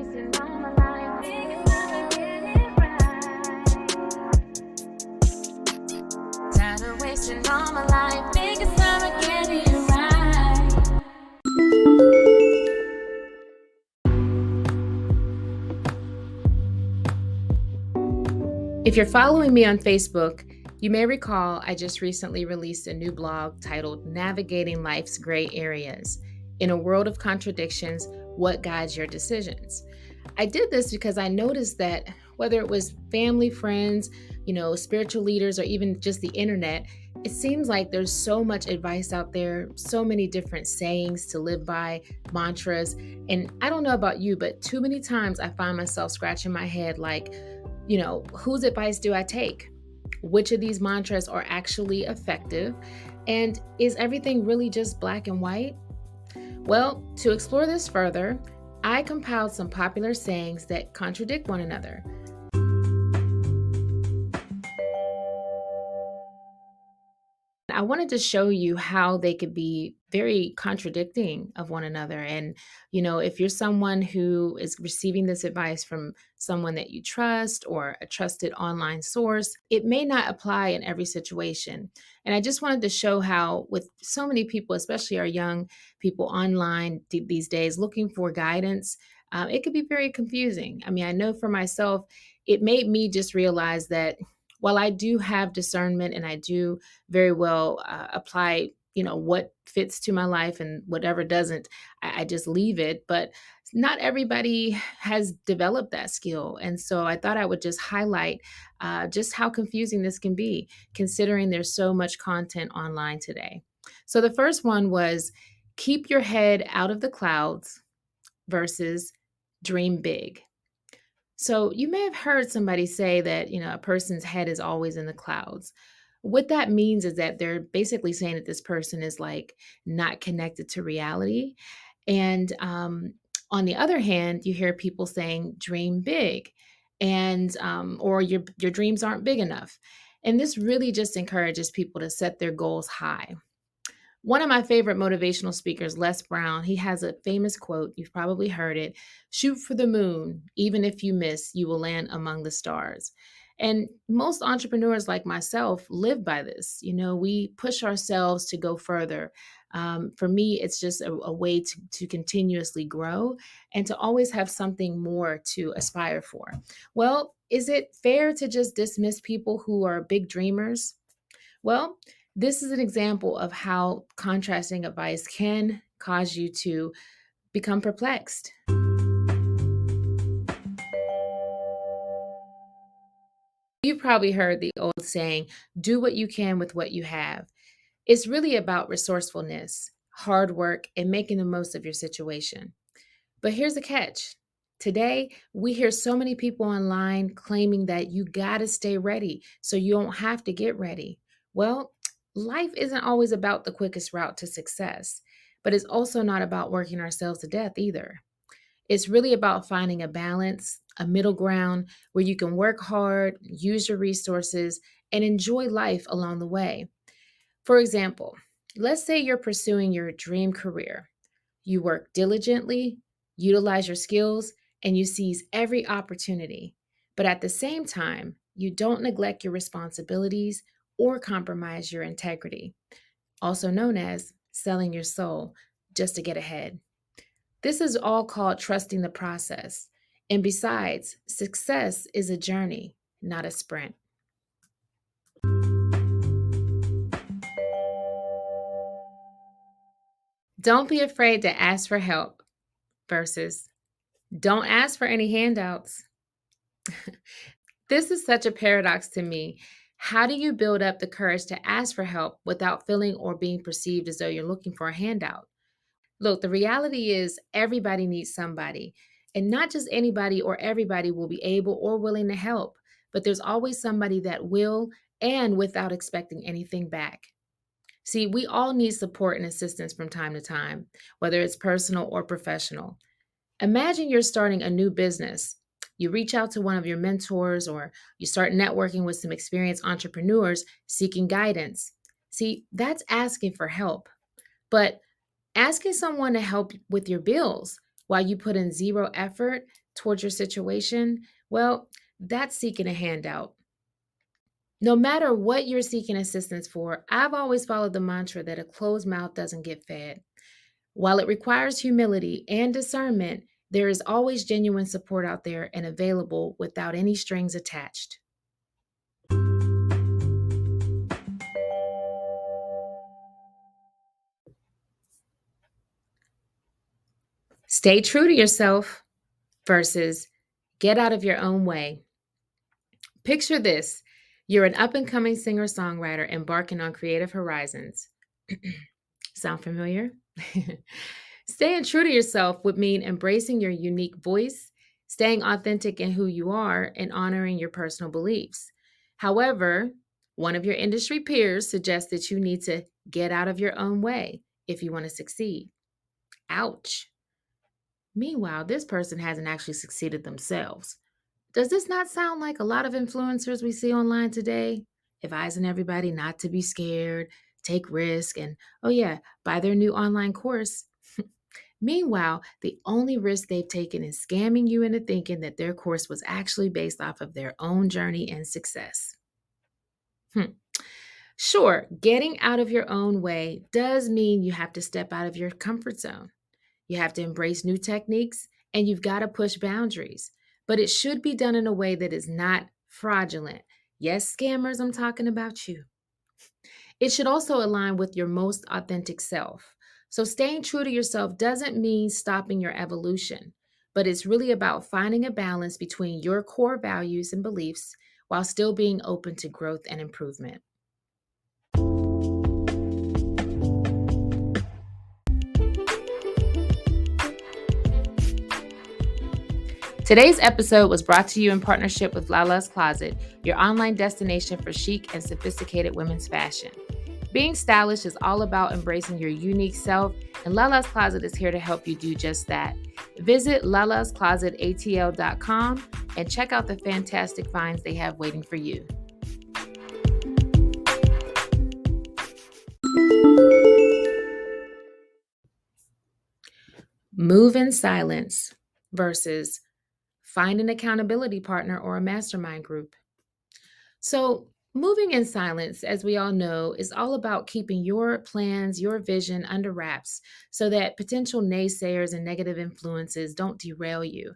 If you're following me on Facebook, you may recall I just recently released a new blog titled Navigating Life's Gray Areas. In a world of contradictions, what guides your decisions? I did this because I noticed that whether it was family, friends, spiritual leaders, or even just the internet, it seems like there's so much advice out there, so many different sayings to live by, mantras. And I don't know about you, but too many times I find myself scratching my head like, whose advice do I take? Which of these mantras are actually effective? And is everything really just black and white? Well, to explore this further, I compiled some popular sayings that contradict one another. I wanted to show you how they could be very contradicting of one another. And, if you're someone who is receiving this advice from someone that you trust or a trusted online source, it may not apply in every situation. And I just wanted to show how, with so many people, especially our young people online these days looking for guidance, it could be very confusing. I mean, I know for myself, it made me just realize that while I do have discernment and I do very well apply, what fits to my life and whatever doesn't, I just leave it. But not everybody has developed that skill. And so I thought I would just highlight just how confusing this can be, considering there's so much content online today. So the first one was keep your head out of the clouds versus dream big. So you may have heard somebody say that, a person's head is always in the clouds. What that means is that they're basically saying that this person is like not connected to reality. And on the other hand, you hear people saying dream big and or your dreams aren't big enough. And this really just encourages people to set their goals high. One of my favorite motivational speakers, Les Brown, he has a famous quote. You've probably heard it. Shoot for the moon. Even if you miss, you will land among the stars. And most entrepreneurs like myself live by this. We push ourselves to go further. For me, it's just a way to continuously grow and to always have something more to aspire for. Well, is it fair to just dismiss people who are big dreamers? Well, this is an example of how contrasting advice can cause you to become perplexed. You've probably heard the old saying, do what you can with what you have. It's really about resourcefulness, hard work, and making the most of your situation. But here's the catch. Today, we hear so many people online claiming that you gotta stay ready so you don't have to get ready. Well, life isn't always about the quickest route to success, but it's also not about working ourselves to death either. It's really about finding a balance, a middle ground where you can work hard, use your resources, and enjoy life along the way. For example, let's say you're pursuing your dream career. You work diligently, utilize your skills, and you seize every opportunity. But at the same time, you don't neglect your responsibilities or compromise your integrity, also known as selling your soul just to get ahead. This is all called trusting the process. And besides, success is a journey, not a sprint. Don't be afraid to ask for help versus don't ask for any handouts. This is such a paradox to me. How do you build up the courage to ask for help without feeling or being perceived as though you're looking for a handout? Look, the reality is everybody needs somebody, and not just anybody or everybody will be able or willing to help, but there's always somebody that will and without expecting anything back. See, we all need support and assistance from time to time, whether it's personal or professional. Imagine you're starting a new business. You reach out to one of your mentors or you start networking with some experienced entrepreneurs seeking guidance. See, that's asking for help. But asking someone to help with your bills while you put in zero effort towards your situation, well, that's seeking a handout. No matter what you're seeking assistance for, I've always followed the mantra that a closed mouth doesn't get fed. While it requires humility and discernment, there is always genuine support out there and available without any strings attached. Stay true to yourself versus get out of your own way. Picture this: you're an up and coming singer songwriter embarking on creative horizons. Sound familiar? Staying true to yourself would mean embracing your unique voice, staying authentic in who you are, and honoring your personal beliefs. However, one of your industry peers suggests that you need to get out of your own way if you want to succeed. Ouch. Meanwhile, this person hasn't actually succeeded themselves. Does this not sound like a lot of influencers we see online today? Advising everybody not to be scared, take risk, and oh yeah, buy their new online course. Meanwhile, the only risk they've taken is scamming you into thinking that their course was actually based off of their own journey and success. Hmm. Sure, getting out of your own way does mean you have to step out of your comfort zone. You have to embrace new techniques and you've got to push boundaries. But it should be done in a way that is not fraudulent. Yes, scammers, I'm talking about you. It should also align with your most authentic self. So, staying true to yourself doesn't mean stopping your evolution, but it's really about finding a balance between your core values and beliefs while still being open to growth and improvement. Today's episode was brought to you in partnership with Lala's Closet, your online destination for chic and sophisticated women's fashion. Being stylish is all about embracing your unique self, and Lala's Closet is here to help you do just that. Visit lalasclosetatl.com and check out the fantastic finds they have waiting for you. Move in silence versus find an accountability partner or a mastermind group. So, moving in silence, as we all know, is all about keeping your plans, your vision under wraps so that potential naysayers and negative influences don't derail you.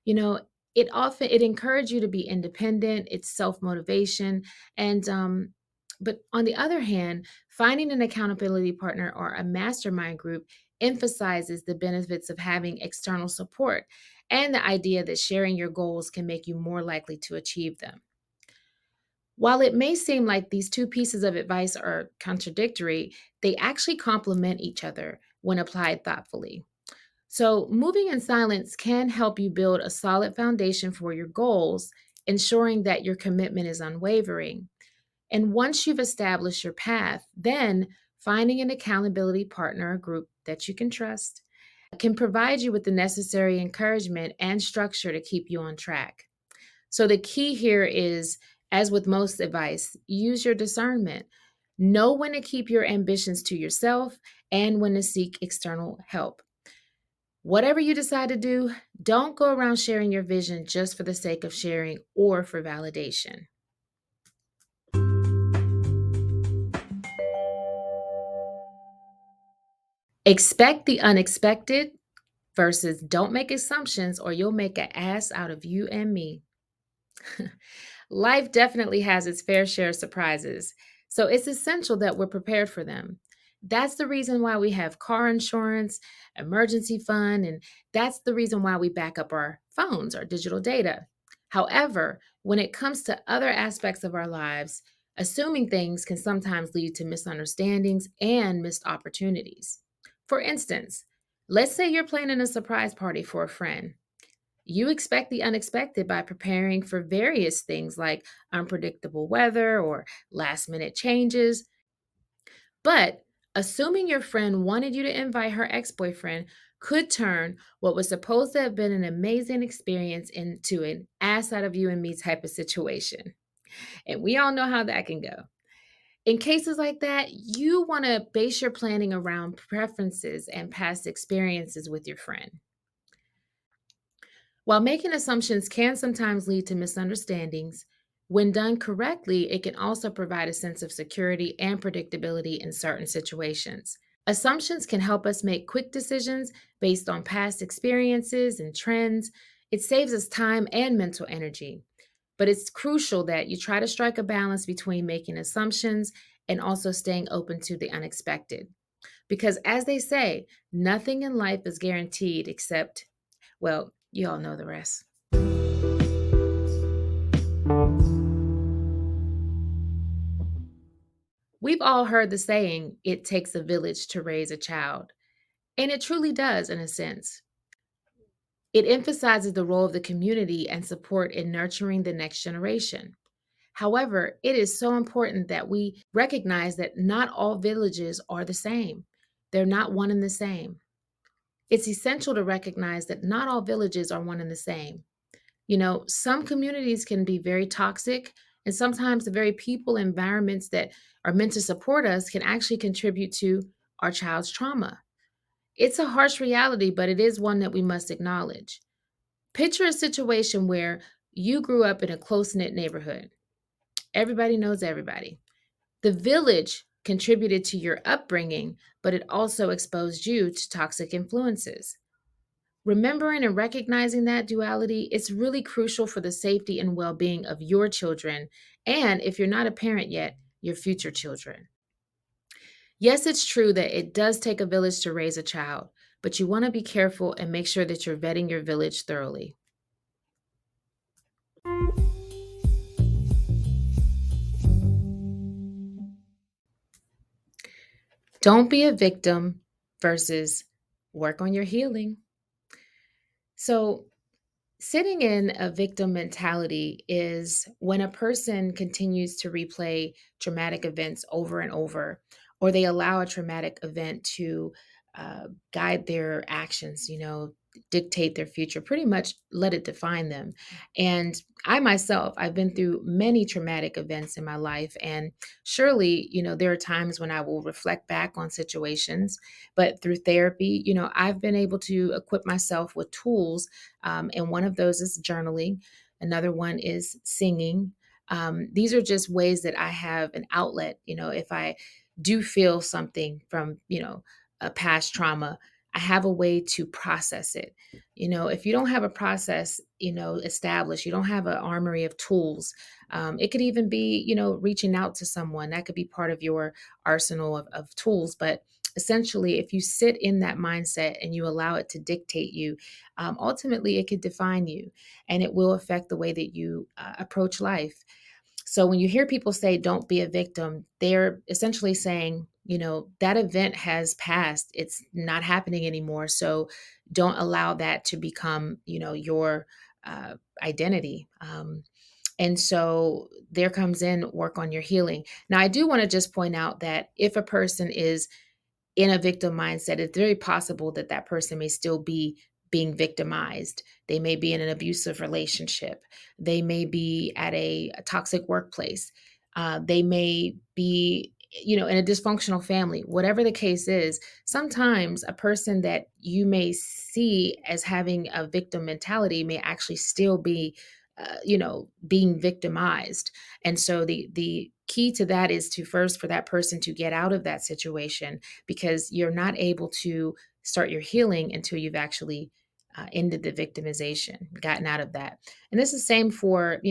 You know, it encourages you to be independent, it's self-motivation and but on the other hand, finding an accountability partner or a mastermind group emphasizes the benefits of having external support and the idea that sharing your goals can make you more likely to achieve them. While it may seem like these two pieces of advice are contradictory, they actually complement each other when applied thoughtfully. So, moving in silence can help you build a solid foundation for your goals, ensuring that your commitment is unwavering. And once you've established your path, then finding an accountability partner or group that you can trust can provide you with the necessary encouragement and structure to keep you on track. So the key here is, as with most advice, use your discernment. Know when to keep your ambitions to yourself and when to seek external help. Whatever you decide to do, don't go around sharing your vision just for the sake of sharing or for validation. Expect the unexpected versus don't make assumptions or you'll make an ass out of you and me. Life definitely has its fair share of surprises, so it's essential that we're prepared for them. That's the reason why we have car insurance, emergency fund, and that's the reason why we back up our phones, our digital data. However, when it comes to other aspects of our lives, assuming things can sometimes lead to misunderstandings and missed opportunities. For instance, let's say you're planning a surprise party for a friend. You expect the unexpected by preparing for various things like unpredictable weather or last minute changes. But assuming your friend wanted you to invite her ex boyfriend could turn what was supposed to have been an amazing experience into an ass out of you and me type of situation. And we all know how that can go. In cases like that, you want to base your planning around preferences and past experiences with your friend. While making assumptions can sometimes lead to misunderstandings, when done correctly, it can also provide a sense of security and predictability in certain situations. Assumptions can help us make quick decisions based on past experiences and trends. It saves us time and mental energy. But it's crucial that you try to strike a balance between making assumptions and also staying open to the unexpected. Because as they say, nothing in life is guaranteed except, well, you all know the rest. We've all heard the saying, it takes a village to raise a child. And it truly does, in a sense. It emphasizes the role of the community and support in nurturing the next generation. However, it is so important that we recognize that not all villages are the same. They're not one and the same. It's essential to recognize that not all villages are one and the same. Some communities can be very toxic, and sometimes the very people, environments that are meant to support us can actually contribute to our child's trauma. It's a harsh reality, but it is one that we must acknowledge. Picture a situation where you grew up in a close knit neighborhood. Everybody knows everybody. The village contributed to your upbringing, but it also exposed you to toxic influences. Remembering and recognizing that duality, it's really crucial for the safety and well being of your children. And if you're not a parent yet, your future children. Yes, it's true that it does take a village to raise a child, but you want to be careful and make sure that you're vetting your village thoroughly. Don't be a victim versus work on your healing. So, sitting in a victim mentality is when a person continues to replay traumatic events over and over, or they allow a traumatic event to guide their actions, dictate their future, pretty much let it define them. And I myself, I've been through many traumatic events in my life. And surely, there are times when I will reflect back on situations, but through therapy, I've been able to equip myself with tools, and one of those is journaling. Another one is singing. These are just ways that I have an outlet. If I do feel something from, a past trauma, I have a way to process it. If you don't have a process, established, you don't have an armory of tools. It could even be, reaching out to someone that could be part of your arsenal of tools. But essentially, if you sit in that mindset and you allow it to dictate you, ultimately it could define you and it will affect the way that you approach life. So when you hear people say, don't be a victim, they're essentially saying, that event has passed. It's not happening anymore. So don't allow that to become, your identity. And so there comes in work on your healing. Now, I do want to just point out that if a person is in a victim mindset, it's very possible that that person may still be being victimized. They may be in an abusive relationship. They may be at a toxic workplace. They may be, in a dysfunctional family. Whatever the case is, sometimes a person that you may see as having a victim mentality may actually still be, being victimized. And so the key to that is to first for that person to get out of that situation, because you're not able to start your healing until you've actually ended the victimization, gotten out of that. And this is the same for,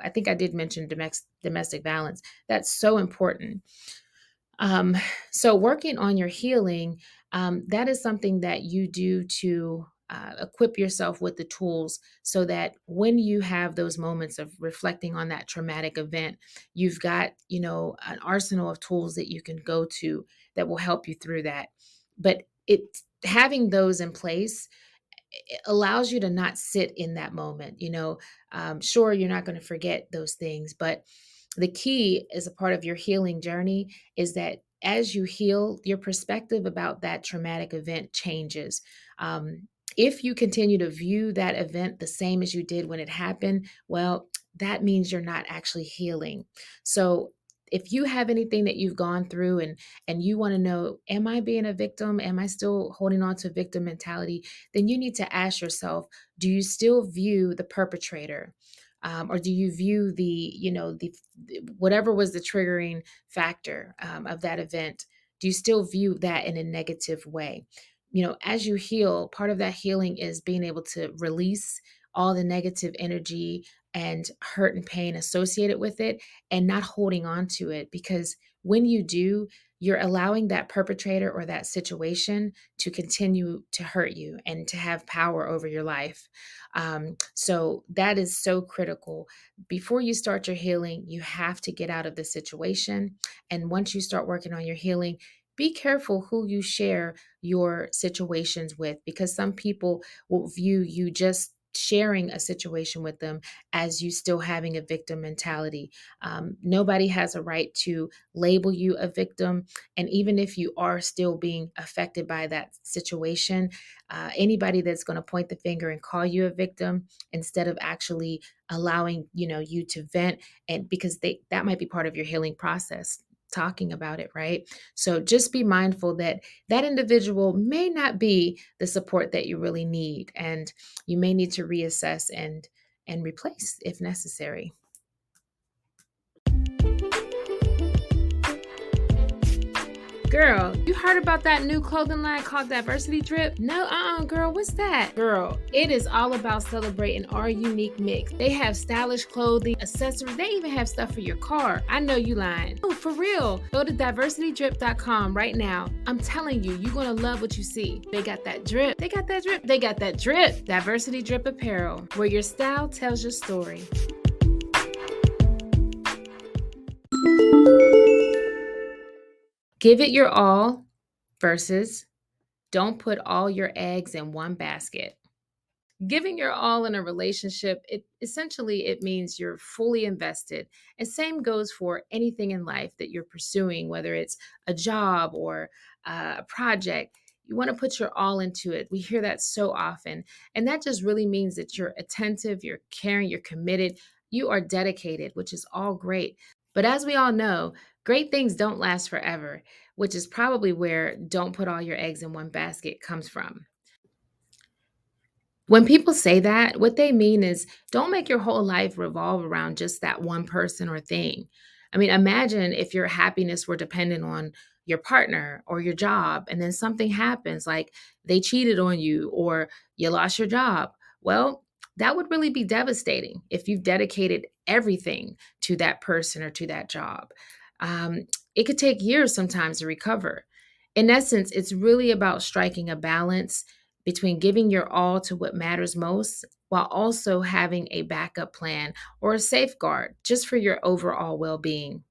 I think I did mention domestic violence. That's so important. Um, so working on your healing, that is something that you do to equip yourself with the tools so that when you have those moments of reflecting on that traumatic event, you've got, an arsenal of tools that you can go to that will help you through that. But having those in place, it allows you to not sit in that moment. Sure, you're not going to forget those things, but the key as a part of your healing journey is that as you heal, your perspective about that traumatic event changes. If you continue to view that event the same as you did when it happened, well, that means you're not actually healing. So if you have anything that you've gone through and you want to know, am I being a victim? Am I still holding on to victim mentality? Then you need to ask yourself, do you still view the perpetrator? Or do you view whatever was the triggering factor of that event? Do you still view that in a negative way? As you heal, part of that healing is being able to release all the negative energy and hurt and pain associated with it and not holding on to it. Because when you do, you're allowing that perpetrator or that situation to continue to hurt you and to have power over your life. So that is so critical. Before you start your healing, you have to get out of the situation. And once you start working on your healing, be careful who you share your situations with, because some people will view you just sharing a situation with them as you still having a victim mentality. Nobody has a right to label you a victim. And even if you are still being affected by that situation, anybody that's going to point the finger and call you a victim instead of actually allowing you to vent, and because that might be part of your healing process, talking about it, right? So just be mindful that that individual may not be the support that you really need, and you may need to reassess and replace if necessary. Girl, you heard about that new clothing line called Diversity Drip? No, girl, what's that? Girl, it is all about celebrating our unique mix. They have stylish clothing, accessories, they even have stuff for your car. I know you lying. Oh, for real. Go to diversitydrip.com right now. I'm telling you, you're gonna love what you see. They got that drip. They got that drip. They got that drip. Diversity Drip Apparel, where your style tells your story. Give it your all versus don't put all your eggs in one basket. Giving your all in a relationship, it means you're fully invested. And same goes for anything in life that you're pursuing, whether it's a job or a project. You want to put your all into it. We hear that so often. And that just really means that you're attentive, you're caring, you're committed, you are dedicated, which is all great. But as we all know, great things don't last forever, which is probably where don't put all your eggs in one basket comes from. When people say that, what they mean is don't make your whole life revolve around just that one person or thing. I mean, imagine if your happiness were dependent on your partner or your job, and then something happens like they cheated on you or you lost your job. Well, that would really be devastating if you've dedicated everything to that person or to that job. It could take years sometimes to recover. In essence, it's really about striking a balance between giving your all to what matters most while also having a backup plan or a safeguard just for your overall well being.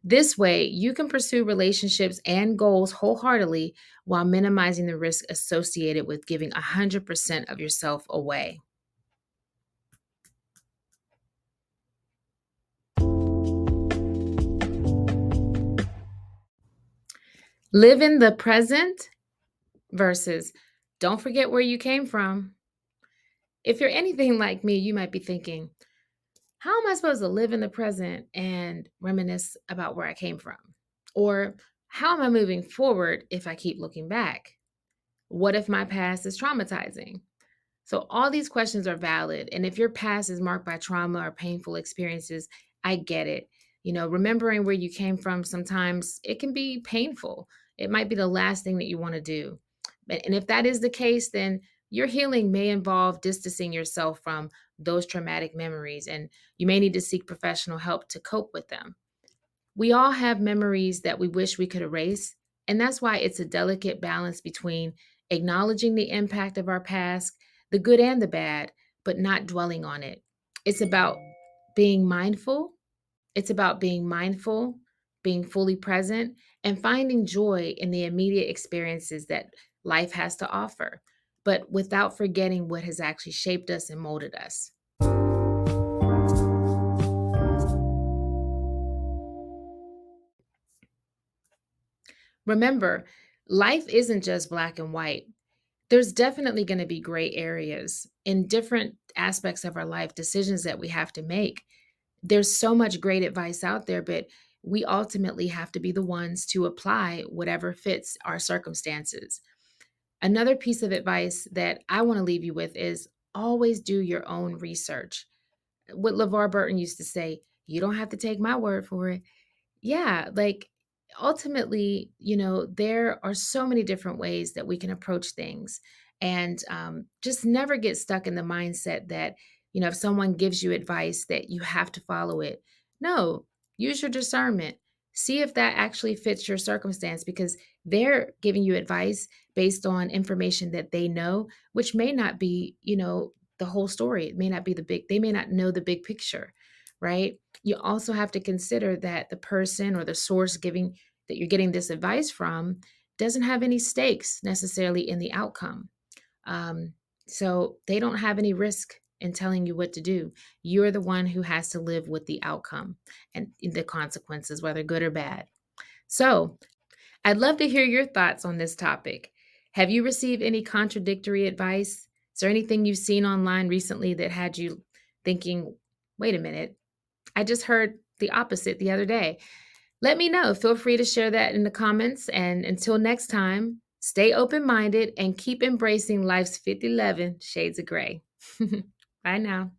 This way, you can pursue relationships and goals wholeheartedly while minimizing the risk associated with giving 100% of yourself away. Live in the present versus don't forget where you came from. If you're anything like me, you might be thinking, how am I supposed to live in the present and reminisce about where I came from? Or how am I moving forward if I keep looking back? What if my past is traumatizing? So, all these questions are valid. And if your past is marked by trauma or painful experiences, I get it. Remembering where you came from, sometimes it can be painful. It might be the last thing that you want to do. And if that is the case, then your healing may involve distancing yourself from those traumatic memories, and you may need to seek professional help to cope with them. We all have memories that we wish we could erase, and that's why it's a delicate balance between acknowledging the impact of our past, the good and the bad, but not dwelling on it. It's about being mindful. It's about being mindful, being fully present, and finding joy in the immediate experiences that life has to offer, but without forgetting what has actually shaped us and molded us. Remember, life isn't just black and white. There's definitely going to be gray areas in different aspects of our life, decisions that we have to make. There's so much great advice out there, but we ultimately have to be the ones to apply whatever fits our circumstances. Another piece of advice that I want to leave you with is always do your own research. What LeVar Burton used to say, you don't have to take my word for it. Yeah, like ultimately, there are so many different ways that we can approach things. And just never get stuck in the mindset that, if someone gives you advice, that you have to follow it. No, use your discernment. See if that actually fits your circumstance because they're giving you advice based on information that they know, which may not be, the whole story. It may not be they may not know the big picture, right? You also have to consider that the person or the source that you're getting this advice from doesn't have any stakes necessarily in the outcome. Um, so they don't have any risk in telling you what to do. You're the one who has to live with the outcome and the consequences, whether good or bad. So I'd love to hear your thoughts on this topic. Have you received any contradictory advice? Is there anything you've seen online recently that had you thinking, wait a minute, I just heard the opposite the other day? Let me know. Feel free to share that in the comments. And until next time, stay open minded and keep embracing life's 50-11 shades of gray. Bye now.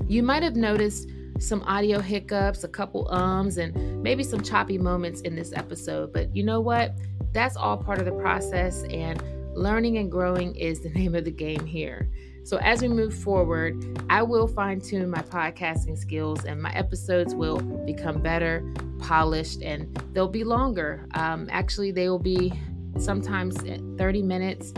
You might have noticed some audio hiccups, a couple ums, and maybe some choppy moments in this episode. But you know what? That's all part of the process, and learning and growing is the name of the game here. So as we move forward, I will fine-tune my podcasting skills and my episodes will become better, polished, and they'll be longer. Actually, they will be sometimes 30 minutes,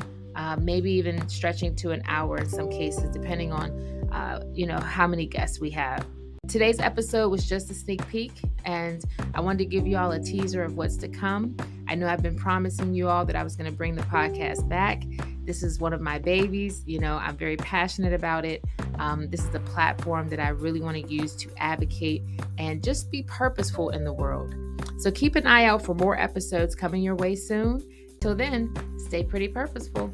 maybe even stretching to an hour in some cases, depending on how many guests we have. Today's episode was just a sneak peek, and I wanted to give you all a teaser of what's to come. I know I've been promising you all that I was going to bring the podcast back. This is one of my babies. I'm very passionate about it. This is a platform that I really want to use to advocate and just be purposeful in the world. So keep an eye out for more episodes coming your way soon. Till then, stay pretty purposeful.